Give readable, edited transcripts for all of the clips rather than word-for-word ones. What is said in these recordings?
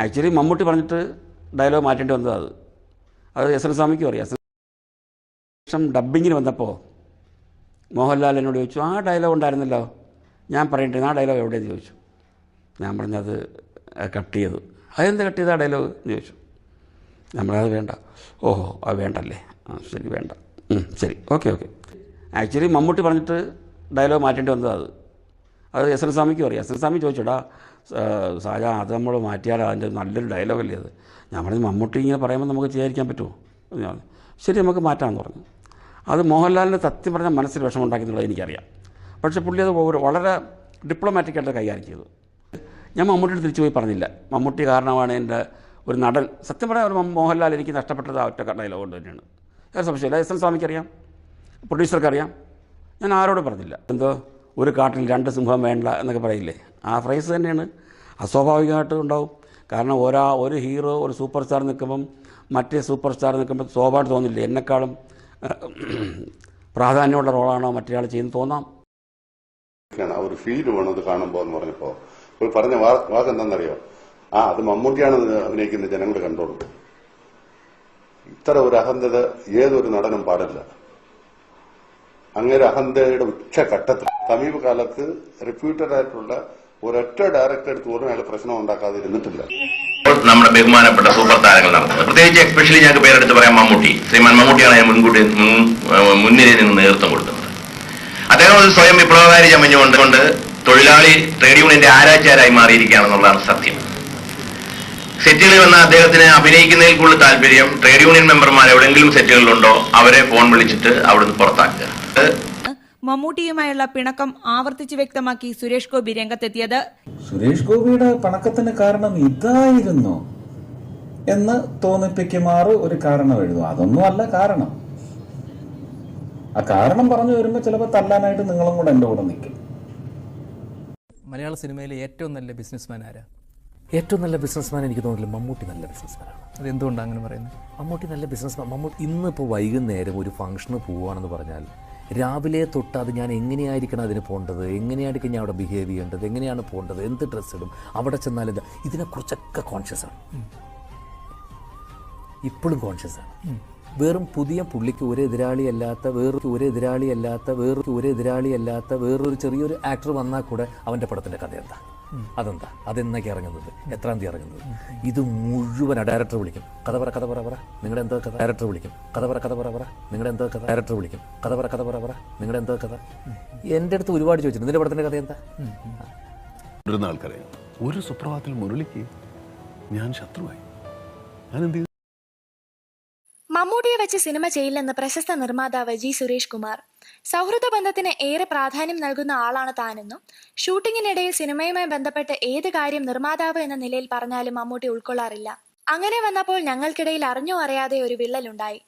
Actually Mammootty പറഞ്ഞിട്ട് dialogue മാറ്റേണ്ടി വന്നത് അത് എസ് എൻ സ്വാമിക്കും അറിയാം. ശേഷം ഡബ്ബിങ്ങിന് വന്നപ്പോൾ മോഹൻലാൽ എന്നോട് ചോദിച്ചു, ആ ഡയലോഗ് ഉണ്ടായിരുന്നല്ലോ, ഞാൻ പറയട്ടെ ആ ഡയലോഗ് എവിടെയെന്ന് ചോദിച്ചു. ഞാൻ പറഞ്ഞത് കട്ട് ചെയ്തു. അതെന്താ കട്ട് ചെയ്ത ആ ഡയലോഗ് എന്ന് ചോദിച്ചു. നമ്മളത് വേണ്ട. ഓഹോ അത് വേണ്ടല്ലേ, ആ ശരി വേണ്ട, ശരി ഓക്കെ. ആക്ച്വലി മമ്മൂട്ടി പറഞ്ഞിട്ട് ഡയലോഗ് മാറ്റേണ്ടി വന്നത് അത് എസ് എൻ സ്വാമിക്കും അറിയാം. എസ് എൻ സ്വാമി ചോദിച്ചോടാ സാജാ അത് നമ്മൾ മാറ്റിയാൽ അതിൻ്റെ നല്ലൊരു ഡയലോഗല്ലേ അത്. ഞാൻ പറഞ്ഞു മമ്മൂട്ടി ഇങ്ങനെ പറയുമ്പോൾ നമുക്ക് ചെയ്യാതിരിക്കാൻ പറ്റുമോ? ഞാൻ ശരി നമുക്ക് മാറ്റാമെന്ന് പറഞ്ഞു. അത് മോഹൻലാലിന് സത്യം പറഞ്ഞാൽ മനസ്സിൽ വിഷമമുണ്ടാക്കി എന്നുള്ളത് എനിക്കറിയാം. പക്ഷേ പുള്ളി അത് വളരെ ഡിപ്ലോമാറ്റിക്കായിട്ട് കൈകാര്യം ചെയ്തു. ഞാൻ മമ്മൂട്ടിയുടെ തിരിച്ചു പോയി പറഞ്ഞില്ല, മമ്മൂട്ടി കാരണമാണ് എൻ്റെ ഒരു നടൻ. സത്യം പറഞ്ഞാൽ ഒരു മോഹൻലാൽ എനിക്ക് നഷ്ടപ്പെട്ടത് ആ ഒറ്റ ഡയലോഗ് കൊണ്ട് തന്നെയാണ്. വേറെ സംശയമില്ല. എസ് എൻ സ്വാമിക്കറിയാം, പ്രൊഡ്യൂസർക്കറിയാം. ഞാൻ ആരോടും പറഞ്ഞില്ല. എന്തോ ഒരു കാട്ടിൽ 2 സിംഹം വേണ്ട എന്നൊക്കെ പറയില്ലേ, ആ ഫ്രൈസ് തന്നെയാണ്. അസ്വാഭാവികമായിട്ട് ഉണ്ടാവും. കാരണം ഒരു ഹീറോ ഒരു സൂപ്പർ സ്റ്റാർ നിൽക്കുമ്പം മറ്റേ സൂപ്പർ സ്റ്റാർ നിൽക്കുമ്പോൾ സ്വാഭാവികം തോന്നില്ലേ എന്നെക്കാളും പ്രാധാന്യമുള്ള റോളാണോ മറ്റേ ആൾ ചെയ്യുന്നത് തോന്നാം. ഒരു ഫീൽ വേണം അത് കാണുമ്പോൾ എന്ന് പറഞ്ഞപ്പോൾ പറഞ്ഞ വാക്ക് എന്താണെന്നറിയോ? അത് മമ്മൂട്ടിയാണ് അഭിനയിക്കുന്ന ജനങ്ങൾ കണ്ടോളൂ. ഇത്തരം ഒരു അഹന്തത ഏതൊരു നടനും പാടില്ല. അങ്ങനെ അഹന്തയുടെ ഉച്ചഘട്ടത്തിൽ സമീപകാലത്ത് റിപ്യൂട്ടഡ് ആയിട്ടുള്ള ഒരൊറ്റ ഡയറക്ടർ എടുത്ത് പോലും അയാൾ പ്രശ്നം ഉണ്ടാക്കാതിരുന്നിട്ടില്ല. നമ്മുടെ ബഹുമാനപ്പെട്ട സൂപ്പർ താരങ്ങൾ നടത്തുന്നത്, പ്രത്യേകിച്ച് എക്സ്പെഷ്യലി ഞങ്ങൾക്ക് പേരെടുത്ത് പറയാം മമ്മൂട്ടി. ശ്രീമാൻ മമ്മൂട്ടിയാണ് മുൻനിരയിൽ നിന്ന് നേതൃത്വം കൊടുക്കുന്നത്. അദ്ദേഹം ഒരു സ്വയം വിപ്ലവകാരി ചമഞ്ഞുകൊണ്ട് തൊഴിലാളി ട്രേഡ് യൂണിയന്റെ ആരാച്ചാരായി മാറിയിരിക്കുകയാണെന്നുള്ളതാണ് സത്യം. സെറ്റുകളിൽ വന്ന അദ്ദേഹത്തിന് അഭിനയിക്കുന്നതിൽ കൂടുതൽ താല്പര്യം ട്രേഡ് യൂണിയൻ മെമ്പർമാർ എവിടെയെങ്കിലും സെറ്റുകളിലുണ്ടോ അവരെ ഫോൺ വിളിച്ചിട്ട് അവിടുന്ന് പുറത്താക്കുക. മമ്മൂട്ടിയുമായുള്ള പിണക്കം ആവർത്തിച്ച് വ്യക്തമാക്കി സുരേഷ് ഗോപി രംഗത്തെത്തിയത്. സുരേഷ് ഗോപിയുടെ പിണക്കത്തിന് കാരണം ഇതായിരുന്നു എന്ന് തോന്നിപ്പിക്കുമാറ് ഒരു കാരണം എഴുതും. അതൊന്നും അല്ല കാരണം. ആ കാരണം പറഞ്ഞു വരുമ്പോൾ ചിലപ്പോൾ തല്ലാനായിട്ട് നിങ്ങളും കൂടെ എൻ്റെ കൂടെ നിൽക്കും. മലയാള സിനിമയിലെ ഏറ്റവും നല്ല ബിസിനസ്മാൻ ആരാ? ഏറ്റവും നല്ല ബിസിനസ്മാൻ എനിക്ക് തോന്നുന്നില്ല, മമ്മൂട്ടി നല്ല ബിസിനസ്മാനാണ്. അതെന്തുകൊണ്ടാണ് അങ്ങനെ പറയുന്നത്? മമ്മൂട്ടി നല്ല ബിസിനസ്മാൻ. മമ്മൂട്ടി ഇന്നിപ്പോൾ വൈകുന്നേരം ഒരു ഫംഗ്ഷന് പോവുകയാണെന്ന് പറഞ്ഞാൽ രാവിലെ തൊട്ട് അത് ഞാൻ എങ്ങനെയായിരിക്കണം അതിന് പോകേണ്ടത്, എങ്ങനെയായിരിക്കും ഞാൻ അവിടെ ബിഹേവ് ചെയ്യേണ്ടത്, എങ്ങനെയാണ് പോകേണ്ടത്, എന്ത് ഡ്രസ്സ് ഇടും, അവിടെ ചെന്നാൽ എന്താ, ഇതിനെക്കുറിച്ചൊക്കെ കോൺഷ്യസാണ്. ഇപ്പോഴും കോൺഷ്യസാണ്. വെറും പുതിയ പുള്ളിക്ക് ഒരു എതിരാളിയല്ലാത്ത വേറൊരു ചെറിയൊരു ആക്ടർ വന്നാൽ കൂടെ അവൻ്റെ പടത്തിൻ്റെ കഥ എന്താ, അതെന്നൊക്കെ ഇറങ്ങുന്നത്, എത്രാം തീയതി ഇറങ്ങുന്നത്, ഇത് മുഴുവൻ ഡയറക്ടർ വിളിക്കും, കഥ പറ നിങ്ങളുടെ എന്താ കഥ, ഡയറക്ടർ വിളിക്കും, കഥ പറ നിങ്ങളുടെ എന്താ കഥ, ഡയറക്ടർ വിളിക്കും, കഥ പറ നിങ്ങളുടെ എന്താ കഥ. എൻ്റെ അടുത്ത് ഒരുപാട് ചോദിച്ചിട്ടുണ്ട്, നിന്റെ പടത്തിൻ്റെ കഥ എന്താ. ആൾക്കറിയാം, ഒരു സുപ്രഭാതത്തിൽ മുരളിക്ക് ഞാൻ ശത്രുവായി. ഞാൻ എന്ത് ചെയ്തു? മമ്മൂട്ടിയെ വെച്ച് സിനിമ ചെയ്യില്ലെന്ന് പ്രശസ്ത നിർമ്മാതാവ് ജി സുരേഷ് കുമാർ. സൗഹൃദ ബന്ധത്തിന് ഏറെ പ്രാധാന്യം നൽകുന്ന ആളാണ് താനെന്നും ഷൂട്ടിങ്ങിനിടയിൽ സിനിമയുമായി ബന്ധപ്പെട്ട് ഏത് കാര്യം നിർമ്മാതാവ് എന്ന നിലയിൽ പറഞ്ഞാലും മമ്മൂട്ടി ഉൾക്കൊള്ളാറില്ല. അങ്ങനെ വന്നപ്പോൾ ഞങ്ങൾക്കിടയിൽ അറിഞ്ഞോ അറിയാതെ ഒരു വിള്ളലുണ്ടായി.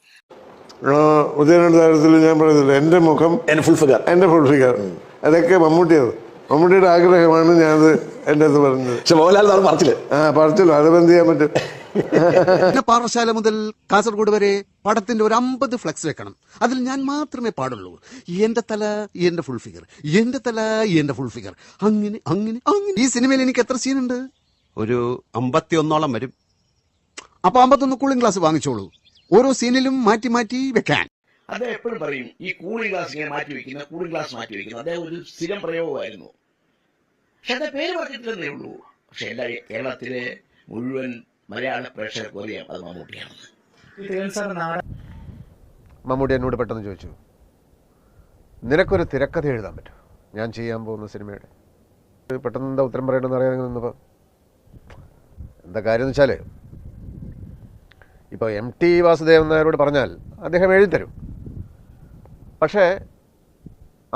ഉദയനത്തിൽ ഞാൻ പറയുന്നില്ല, എന്റെ മുഖം എന്റെ ഫുൾ ഫിഗർ അതൊക്കെ മമ്മൂട്ടിയുടെ ആഗ്രഹമാണ് ഞാനത് എൻ്റെ അടുത്ത് പറഞ്ഞത്. പക്ഷെ മോഹൻലാൽ പറച്ചില്ല, അതെന്ത് ചെയ്യാൻ പറ്റും. പാറശാല മുതൽ കാസർഗോഡ് വരെ പടത്തിന്റെ ഒരു 50 ഫ്ലെക്സ് വെക്കണം. അതിൽ ഞാൻ മാത്രമേ പാടുള്ളൂ. എന്റെ തല എന്റെ ഫുൾ ഫിഗർ, എന്റെ തല എന്റെ ഫുൾ ഫിഗർ, അങ്ങനെ അങ്ങനെ അങ്ങനെ. ഈ സിനിമയിൽ എനിക്ക് എത്ര സീനുണ്ട്? ഒരു 51ഓളം വരും. അപ്പൊ 51 കൂളിംഗ് ഗ്ലാസ് വാങ്ങിച്ചോളൂ, ഓരോ സീനിലും മാറ്റി മാറ്റി വെക്കാൻ. അദ്ദേഹം എപ്പോഴും പറയും ഈ കൂളിംഗ് ഗ്ലാസ് മാറ്റി വെക്കുന്നത് അദ്ദേഹം ഒരു സ്ഥിരം പ്രയോഗമായിരുന്നു. പക്ഷെ അതിന്റെ പേര് പറഞ്ഞിട്ടില്ലെന്നേ ഉള്ളൂ. പക്ഷെ എല്ലാ കേരളത്തിലെ മുഴുവൻ മലയാള പ്രേക്ഷകർക്ക് അറിയാം അത് മമ്മൂട്ടിയാണെന്ന്. മമ്മൂട്ടി എന്നോട് പെട്ടെന്ന് ചോദിച്ചു, നിനക്കൊരു തിരക്കഥ എഴുതാൻ പറ്റും ഞാൻ ചെയ്യാൻ പോകുന്ന സിനിമയുടെ? പെട്ടെന്ന് എന്താ ഉത്തരം പറയണമെന്ന് അറിയാൻ നിന്നപ്പോൾ എന്താ കാര്യം എന്ന് വെച്ചാൽ, ഇപ്പോൾ MT വാസുദേവൻ നായരോട് പറഞ്ഞാൽ അദ്ദേഹം എഴുതിത്തരും. പക്ഷേ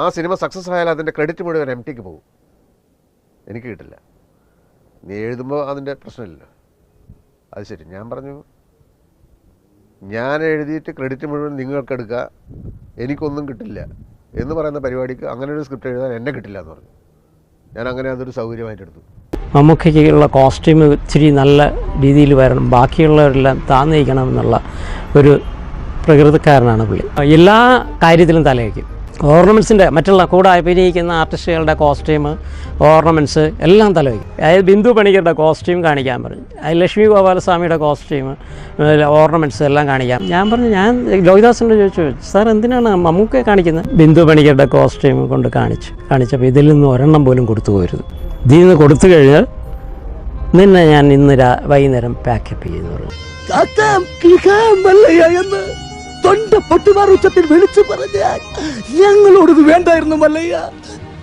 ആ സിനിമ സക്സസ് ആയാൽ അതിൻ്റെ ക്രെഡിറ്റ് മുഴുവൻ MTക്ക് പോകും, എനിക്ക് കിട്ടില്ല. നീ എഴുതുമ്പോൾ അതിൻ്റെ പ്രശ്നമില്ലല്ലോ. അത് ശരി. ഞാൻ പറഞ്ഞു, ഞാൻ എഴുതിയിട്ട് ക്രെഡിറ്റ് മുഴുവൻ നിങ്ങൾക്കെടുക്കുക, എനിക്കൊന്നും കിട്ടില്ല എന്ന് പറയുന്ന പരിപാടിക്ക് അങ്ങനെ ഒരു സ്ക്രിപ്റ്റ് എഴുതാൻ എന്നെ കിട്ടില്ല എന്ന് പറഞ്ഞു. ഞാൻ അങ്ങനെ അതൊരു സൗകര്യമായിട്ട് എടുത്തു. മമ്മൂക്കയ്ക്കുള്ള കോസ്റ്റ്യൂം ഇച്ചിരി നല്ല രീതിയിൽ വരണം, ബാക്കിയുള്ളവരെല്ലാം താന്നിരിക്കണം എന്നുള്ള ഒരു പ്രകൃതിക്കാരനാണ് പുള്ളി. എല്ലാ കാര്യത്തിലും തലവയ്ക്കും. ഓർണമെൻറ്റ്സിൻ്റെ മറ്റുള്ള കൂടെ അഭിനയിക്കുന്ന ആർട്ടിസ്റ്റുകളുടെ കോസ്റ്റ്യൂം, ഓർണമെൻറ്റ്സ് എല്ലാം തലവയ്ക്കും. അതായത് ബിന്ദു പണിക്കരുടെ കോസ്റ്റ്യൂം കാണിക്കാൻ പറഞ്ഞു, ലക്ഷ്മി ഗോപാലസ്വാമിയുടെ കോസ്റ്റ്യൂം, ഓർണമെൻറ്റ്സ് എല്ലാം കാണിക്കാം. ഞാൻ പറഞ്ഞു, ഞാൻ ലോഹിദാസിനോട് ചോദിച്ചു, സാർ എന്തിനാണ് മമ്മൂക്കയെ കാണിക്കുന്നത്? ബിന്ദു പണിക്കരുടെ കോസ്റ്റ്യൂം കൊണ്ട് കാണിച്ചപ്പോൾ ഇതിൽ നിന്ന് ഒരെണ്ണം പോലും കൊടുത്തു പോരുത്, ഇതിൽ നിന്ന് കൊടുത്തു കഴിഞ്ഞാൽ നിന്നെ ഞാൻ ഇന്ന് വൈകുന്നേരം പാക്കപ്പ് ചെയ്യുന്നു പറഞ്ഞു. തൊണ്ട പൊട്ടുമാർ ഉച്ചത്തിൽ വിളിച്ചു പറഞ്ഞാൽ ഞങ്ങളോടത് വേണ്ടായിരുന്നു മല്ലയ്യ,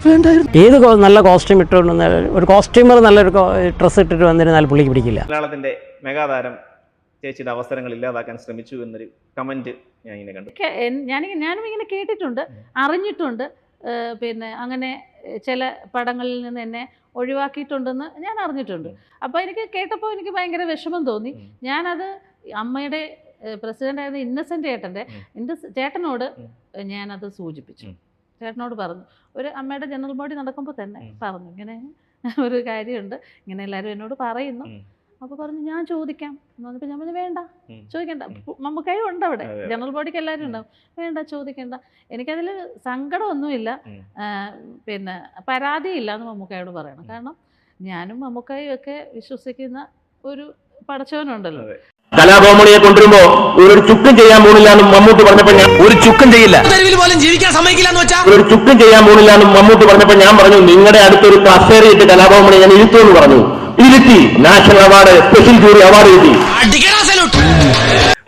വേണ്ടായിരുന്നു. ഏത് നല്ല കോസ്റ്റ്യൂം ഇട്ടുകൊണ്ട് വന്നാൽ, ഒരു കോസ്റ്റ്യൂമർ നല്ലൊരു ഡ്രസ്സ് ഇട്ടിട്ട് വന്നിരുന്നാൽ പുള്ളിക്ക് പിടിക്കില്ല. മലയാളത്തിന്റെ മെഗാതാരം ചേച്ചിയുടെ അവസരങ്ങൾ ഇല്ലാതാക്കാൻ ശ്രമിച്ചു എന്നൊരു കമന്റ് ഞാൻ ഇങ്ങനെ കണ്ടു. ഞാനും ഇങ്ങനെ കേട്ടിട്ടുണ്ട്, അറിഞ്ഞിട്ടുണ്ട്. പിന്നെ അങ്ങനെ ചില പടങ്ങളിൽ നിന്ന് എന്നെ ഒഴിവാക്കിയിട്ടുണ്ടെന്ന് ഞാൻ അറിഞ്ഞിട്ടുണ്ട്. അപ്പോൾ എനിക്ക് കേട്ടപ്പോൾ എനിക്ക് ഭയങ്കര വിഷമം തോന്നി. ഞാനത് അമ്മയുടെ പ്രസിഡൻ്റായിരുന്ന ഇന്നസെൻ്റ് എൻ്റെ ചേട്ടനോട് ഞാനത് സൂചിപ്പിച്ചു. ചേട്ടനോട് പറഞ്ഞു, ഒരു അമ്മയുടെ ജനറൽ ബോഡി നടക്കുമ്പോൾ തന്നെ പറഞ്ഞു, ഇങ്ങനെ ഒരു കാര്യമുണ്ട്, ഇങ്ങനെ എല്ലാവരും എന്നോട് പറയുന്നു. അപ്പോൾ പറഞ്ഞു, ഞാൻ ചോദിക്കാം എന്ന് പറഞ്ഞപ്പോൾ ഞാൻ പറഞ്ഞു, വേണ്ട ചോദിക്കണ്ട, മമ്മൂക്കായും ഉണ്ട് അവിടെ, ജനറൽ ബോഡിക്ക് എല്ലാവരും ഉണ്ടാവും, വേണ്ട ചോദിക്കണ്ട. എനിക്കതിൽ സങ്കടമൊന്നുമില്ല, പിന്നെ പരാതിയില്ല എന്ന് മമ്മൂക്കായോട് പറയണം. കാരണം ഞാനും മമ്മൂക്കായും ഒക്കെ വിശ്വസിക്കുന്ന ഒരു പടച്ചവനുണ്ടല്ലോ. കലാഭവമണിയെ കൊണ്ടുവരുമ്പോ ഒരു ചുക്കും ചെയ്യാൻ പോണില്ല എന്നും മമ്മൂട്ടി പറഞ്ഞപ്പോ ഞാൻ ഒരു ചുക്കും ചെയ്യില്ല, ജീവിക്കാൻ സമ്മതിക്കില്ല, ഒരു ചുക്കും ചെയ്യാൻ പോണില്ല എന്നും മമ്മൂട്ടി പറഞ്ഞപ്പോ ഞാൻ പറഞ്ഞു, നിങ്ങളുടെ അടുത്തൊരു കസേരയിട്ട് കലാഭവമണി ഞാൻ ഇരുത്തുമെന്ന് പറഞ്ഞു. ഇരുത്തി, national award, special jury award കിട്ടി.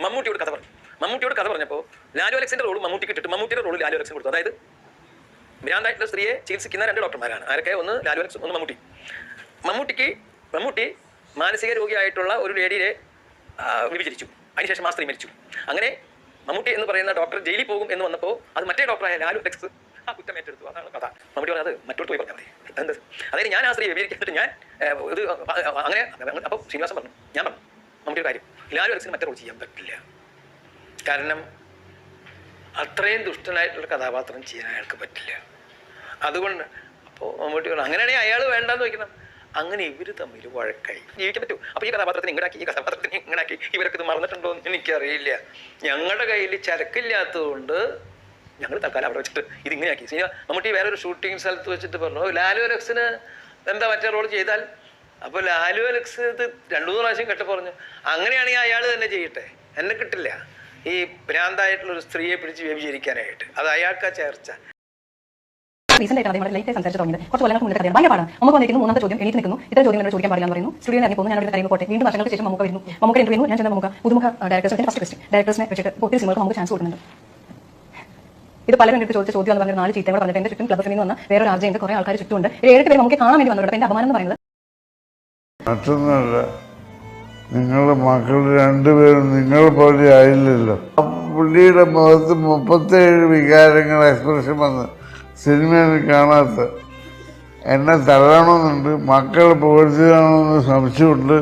മമ്മൂട്ടിയോട് കഥ പറഞ്ഞപ്പോ ലാലു അലക്സിന്റെ റോൾ മമ്മൂട്ടിക്ക് ഇട്ടിട്ട് മമ്മൂട്ടിയുടെ റോൾ ലാലു അലക്സിന് കൊടുത്തു. അതായത് ഭ്രാന്തായിട്ടുള്ള സ്ത്രീയെ ചികിത്സിക്കുന്ന 2 ഡോക്ടർമാരാണ്. ആരൊക്കെ? ഒന്ന് ലാലു അലക്സ്, ഒന്ന് മമ്മൂട്ടി. മമ്മൂട്ടി മാനസിക രോഗിയായിട്ടുള്ള ഒരു ലേഡിയെ വിഭജിച്ചു. അതിനുശേഷം ആ സ്ത്രീ മരിച്ചു. അങ്ങനെ മമ്മൂട്ടി എന്ന് പറയുന്ന ഡോക്ടർ ജയിലിൽ പോകും എന്ന് വന്നപ്പോൾ അത് മറ്റേ ഡോക്ടറായ ലാലു അലക്സ് ആ കുറ്റം ഏറ്റെടുത്തു. അതാണ് കഥ. മമ്മൂട്ടി പറഞ്ഞത് മറ്റോട്ട് പോയി പറഞ്ഞാൽ മതി. എന്ത്? അതായത് ഞാൻ ആ സ്ത്രീ വിവരിച്ചിട്ട് ഞാൻ ഇത് അങ്ങനെ. അപ്പോൾ ശ്രീനിവാസൻ പറഞ്ഞു, ഞാൻ പറഞ്ഞു മമ്മൂട്ടിയുടെ കാര്യം, ലാലു അലക്സിന് മറ്റേ റോൾ ചെയ്യാൻ പറ്റില്ല. കാരണം അത്രയും ദുഷ്ടനായിട്ടുള്ള കഥാപാത്രം ചെയ്യാൻ അയാൾക്ക് പറ്റില്ല. അതുകൊണ്ട് അപ്പോൾ മമ്മൂട്ടി പറഞ്ഞു, അങ്ങനെയാണെങ്കിൽ അയാൾ വേണ്ടാന്ന് വയ്ക്കണം. അങ്ങനെ ഇവർ തമ്മിൽ വഴക്കായി. ജീവിക്കാൻ പറ്റും. അപ്പോൾ ഈ കഥാപാത്രത്തിന് ഇങ്ങടാക്കി, ഈ കഥാപാത്രത്തിന് ഇങ്ങടാക്കി. ഇവരൊക്കെ ഇത് മറന്നിട്ടുണ്ടോ എന്ന് എനിക്കറിയില്ല. ഞങ്ങളുടെ കയ്യിൽ ചരക്കില്ലാത്തതുകൊണ്ട് ഞങ്ങൾ തൽക്കാലം അവിടെ വെച്ചിട്ട് ഇതിങ്ങനെയാക്കി. മമ്മൂട്ടി വേറൊരു ഷൂട്ടിംഗ് സ്ഥലത്ത് വെച്ചിട്ട് പറഞ്ഞു, ലാലു അലക്സിന് എന്താ മറ്റേ റോൾ ചെയ്താൽ. അപ്പോൾ ലാലു അലക്സ് ഇത് 2-3 പ്രാവശ്യം കേട്ട് പറഞ്ഞു, അങ്ങനെയാണെങ്കിൽ അയാൾ തന്നെ ചെയ്യട്ടെ, എന്നെ കിട്ടില്ല ഈ ഭ്രാന്തായിട്ടുള്ളൊരു സ്ത്രീയെ പിടിച്ച് വ്യഭിചരിക്കാനായിട്ട്. അത് അയാൾക്കാ ചേർച്ച. സംസാരിച്ചു തുടങ്ങിയത് കുറച്ച് കൊല്ലങ്ങൾക്ക് മുന്നേ കഥയാണ്. ഭയങ്കര പാടാണ്. നമുക്ക് വന്നിരിക്കുന്നു 3ാമത്തെ ചോദ്യം, എനിക്ക് നിൽക്കുന്നു, ഇത്ര ചോദ്യം എന്നോട് ചോദിക്കാൻ പാടില്ല എന്ന് പറയുന്നു. സ്റ്റുഡിയോ ഇറങ്ങി പോകുന്നു, ഞാൻ ഇവിടെ പോട്ടെ. വീണ്ടും വർഷങ്ങൾക്ക് ശേഷം മമ്മൂക്ക വരുന്നു. മമ്മൂക്ക ഇന്റർവ്യൂ, ഞാൻ ചെന്ന പുതുമുഖ ഡയറക്ടേഴ്സ്. ഫസ്റ്റ് ക്വസ്റ്റ്യൻ, ഡയറക്ടേഴ്സിനെ വെച്ചിട്ട് ഒത്തിരി സിനിമകൾക്ക് നമുക്ക് ചാൻസ് കൊടുക്കുന്നുണ്ട്. ഇത് പലരും എൻ്റെ ചോദിച്ച ചോദ്യം എന്ന് പറഞ്ഞാൽ 4 ചീത്ത കൂടെ പറഞ്ഞിട്ട് എൻ്റെ ചുറ്റും ക്ലബ് നിന്ന് വന്ന വേറെ ഒരു ആർജയുണ്ട്, കുറേ ആൾക്കാർ ചുറ്റുമുണ്ട്. 7 പേര് നമുക്ക് കാണാൻ വേണ്ടി വന്നിട്ടുണ്ട്. എൻ്റെ അപമാനം എന്ന് പറയുന്നത് മറ്റൊന്നുമല്ല, നിങ്ങളുടെ മക്കൾ 2 പേരും നിങ്ങൾ പോലെ ആയില്ലല്ലോ. പുള്ളിയുടെ മുഖത്ത് 37 വികാരങ്ങൾ എക്സ്പ്രഷൻ വന്ന് സിനിമയിൽ കാണാത്ത എന്നെ തള്ളണമെന്നുണ്ട്, മക്കൾ പുകഴ്ത്തുകയാണെന്ന് സംശയമുണ്ട്.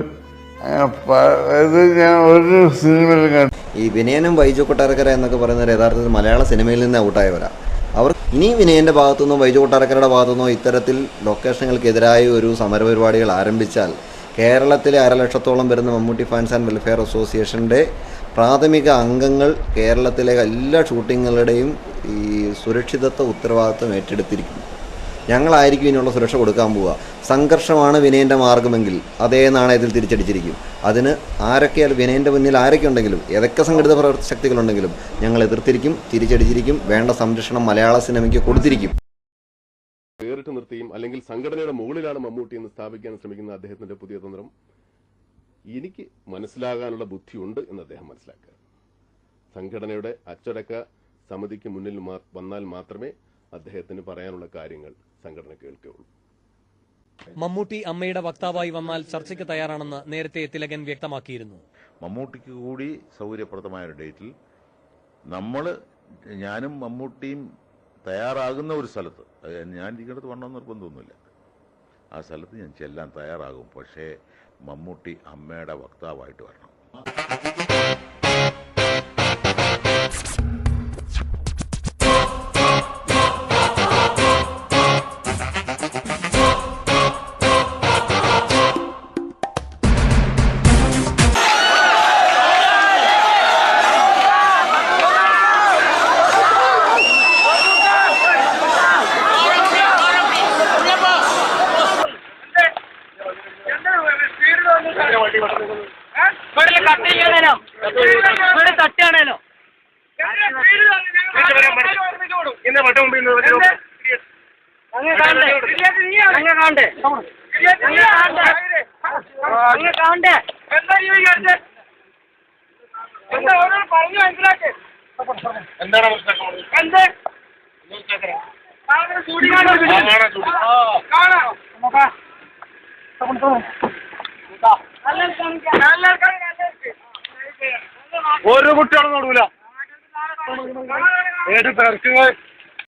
ഇത് ഞാൻ ഒരു സിനിമയിൽ കണ്ടു. ഈ വിനയനും വൈജു കൊട്ടാരക്കര എന്നൊക്കെ പറയുന്നവർ യഥാർത്ഥത്തിൽ മലയാള സിനിമയിൽ നിന്ന് ഔട്ടായവരാ. അവർ ഇനി വിനയൻ്റെ ഭാഗത്തുനിന്നോ വൈജു കൊട്ടാരക്കരയുടെ ഭാഗത്തുനിന്നോ ഇത്തരത്തിൽ ലൊക്കേഷനുകൾക്കെതിരായ ഒരു സമരപരിപാടികൾ ആരംഭിച്ചാൽ കേരളത്തിലെ 1,00,000-ഓളം വരുന്ന മമ്മൂട്ടി ഫാൻസ് ആൻഡ് വെൽഫെയർ അസോസിയേഷൻ്റെ പ്രാഥമിക അംഗങ്ങൾ കേരളത്തിലെ എല്ലാ ഷൂട്ടിങ്ങുകളുടെയും ഈ സുരക്ഷിതത്വ ഉത്തരവാദിത്വം ഏറ്റെടുത്തിരിക്കുന്നു. ഞങ്ങളായിരിക്കും ഇതിനുള്ള സുരക്ഷ കൊടുക്കാൻ പോവുക. സംഘർഷമാണ് വിനയൻ്റെ മാർഗമെങ്കിൽ അതേ നാണയത്തിൽ തിരിച്ചടിച്ചിരിക്കും. അതിന് ആരൊക്കെ വിനയൻ്റെ മുന്നിൽ ആരൊക്കെ ഉണ്ടെങ്കിലും, ഏതൊക്കെ സംഘടിത ശക്തികളുണ്ടെങ്കിലും ഞങ്ങൾ എതിർത്തിരിക്കും, തിരിച്ചടിച്ചിരിക്കും. വേണ്ട സംരക്ഷണം മലയാള സിനിമയ്ക്ക് കൊടുത്തിരിക്കും. വേറിട്ട് നിർത്തിയും അല്ലെങ്കിൽ സംഘടനയുടെ മുകളിലാണ് മമ്മൂട്ടി എന്ന് സ്ഥാപിക്കാൻ ശ്രമിക്കുന്ന അദ്ദേഹത്തിന്റെ പുതിയ തന്ത്രം എനിക്ക് മനസ്സിലാകാനുള്ള ബുദ്ധിയുണ്ട് എന്ന് അദ്ദേഹം മനസ്സിലാക്കുക. സംഘടനയുടെ അച്ചടക്ക സമിതിക്ക് മുന്നിൽ വന്നാൽ മാത്രമേ അദ്ദേഹത്തിന് പറയാനുള്ള കാര്യങ്ങൾ സംഘടന കേൾക്കുകയുള്ളൂ. മമ്മൂട്ടി അമ്മയുടെ വക്താവായി വന്നാൽ ചർച്ചയ്ക്ക് തയ്യാറാണെന്ന് നേരത്തെ തിലകൻ വ്യക്തമാക്കിയിരുന്നു. മമ്മൂട്ടിക്ക് കൂടി സൗകര്യപ്രദമായ ഒരു ഡേറ്റിൽ ഞാനും മമ്മൂട്ടിയും തയ്യാറാകുന്ന ഒരു സ്ഥലത്ത്, ഞാൻ ഇരിക്കുന്നത് വണ്ണം നിർബന്ധമൊന്നുമില്ല, ആ സ്ഥലത്ത് ഞാൻ ചെല്ലാൻ തയ്യാറാകും. പക്ഷേ മമ്മൂട്ടി അമ്മയുടെ വക്താവായിട്ട് വരണം. തട്ടാണേലോ എന്താണ് ഒരു കുട്ടികളും നോടൂല ഏത് തിരക്കുകൾ